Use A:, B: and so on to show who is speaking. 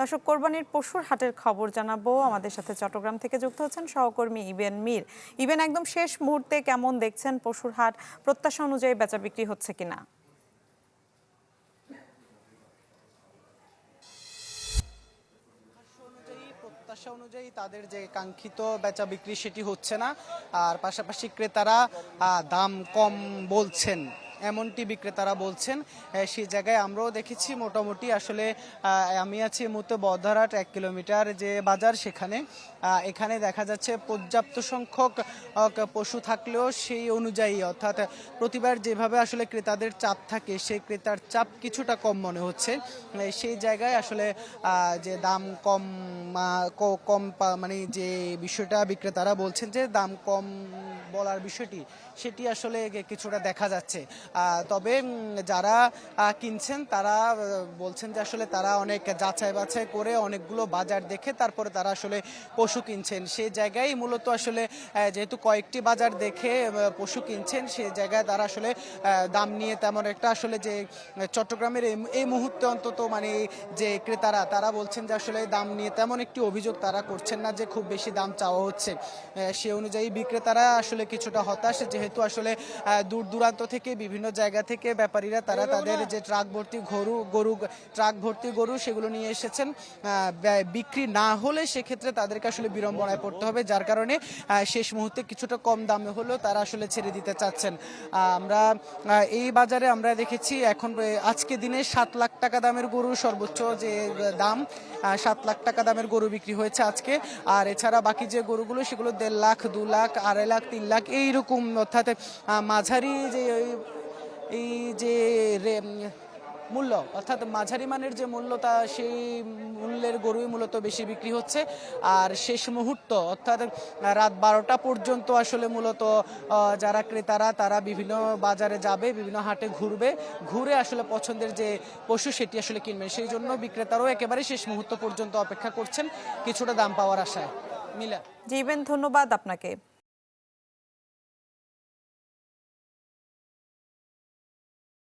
A: দর্শক, কোরবানির পশুর হাটের খবর জানাবো। আমাদের সাথে চট্টগ্রাম থেকে যুক্ত হচ্ছেন সহকর্মী ইবেন মীর। ইবেন, একদম শেষ মুহূর্তে কেমন দেখছেন পশুর হাট? প্রত্যাশা অনুযায়ী বেচা বিক্রি হচ্ছে কিনা?
B: প্রত্যাশা অনুযায়ী তাদের যে কাঙ্ক্ষিত বেচা বিক্রি সেটি হচ্ছে না, আর পাশাপাশি ক্রেতারা দাম কম বলছেন এমনটি বিক্রেতারা বলছেন। সেই জায়গায় আমরাও দেখেছি মোটামুটি আসলে আমি আছি এই মুহূর্তে বহদ্দারহাট 1 কিলোমিটার যে বাজার, এখানে দেখা যাচ্ছে পর্যাপ্ত সংখ্যক পশু থাকলেও সেই অনুযায়ী, অর্থাৎ প্রতিবার যেভাবে আসলে ক্রেতাদের চাপ থাকে সেই ক্রেতার চাপ কিছুটা কম মনে হচ্ছে। সেই জায়গায় আসলে যে দাম কম মানে যে বিষয়টা বিক্রেতারা বলছেন যে দাম কম বলার বিষয়টি, সেটি আসলে কিছুটা দেখা যাচ্ছে। তবে যারা কিনছেন তারা বলছেন যে আসলে তারা অনেক যাচাই বাছাই করে অনেকগুলো বাজার দেখে তারপরে তারা আসলে পশু কিনছেন। সেই জায়গায় মূলত আসলে যেহেতু কয়েকটি বাজার দেখে পশু কিনছেন, সেই জায়গায় তারা আসলে দাম নিয়ে তেমন একটা আসলে যে চট্টগ্রামের এই মুহূর্তে অন্তত মানে যে ক্রেতারা তারা বলছেন যে আসলে দাম নিয়ে তেমন একটি অভিযোগ তারা করছেন না যে খুব বেশি দাম চাওয়া হচ্ছে। সে অনুযায়ী বিক্রেতারা আসলে কিছুটা হতাশ, যেহেতু আসলে দূর দূরান্ত থেকে বিভিন্ন জায়গা থেকে ব্যাপারীরা তারা তাদের যে ট্রাক ভর্তি গরু সেগুলো নিয়ে এসেছেন। বিক্রি না হলে সেক্ষেত্রে তাদেরকে আসলে বিড়ম্বনায় পড়তে হবে, যার কারণে শেষ মুহূর্তে কিছুটা কম দামে হলেও তারা আসলে ছেড়ে দিতে চাচ্ছেন। আমরা এই বাজারে আমরা দেখেছি এখন আজকে দিনে 7 লাখ টাকা দামের গরু সর্বোচ্চ যে দাম, 7 লাখ টাকা দামের গরু বিক্রি হয়েছে আজকে। আর এছাড়া বাকি যে গরুগুলো সেগুলো 1.5 লাখ, 2 লাখ, 2.5 লাখ, 3 লাখ এইরকম, অর্থাৎ মাঝারি যে এই যে মূল্য, অর্থাৎ মাঝারি মানের যে মূল্য তা সেই মূল্যের গরুই মূলত বেশি বিক্রি হচ্ছে। আর শেষ মুহূর্ত অর্থাৎ রাত 12টা পর্যন্ত আসলে মূলত যারা ক্রেতারা তারা বিভিন্ন বাজারে যাবে, বিভিন্ন হাটে ঘুরে আসলে পছন্দের যে পশু সেটি আসলে কিনবেন। সেই জন্য বিক্রেতারাও একেবারে শেষ মুহূর্ত পর্যন্ত অপেক্ষা করছেন কিছুটা দাম পাওয়ার আশায়। মিলা।
A: জি ইবেন, ধন্যবাদ আপনাকে।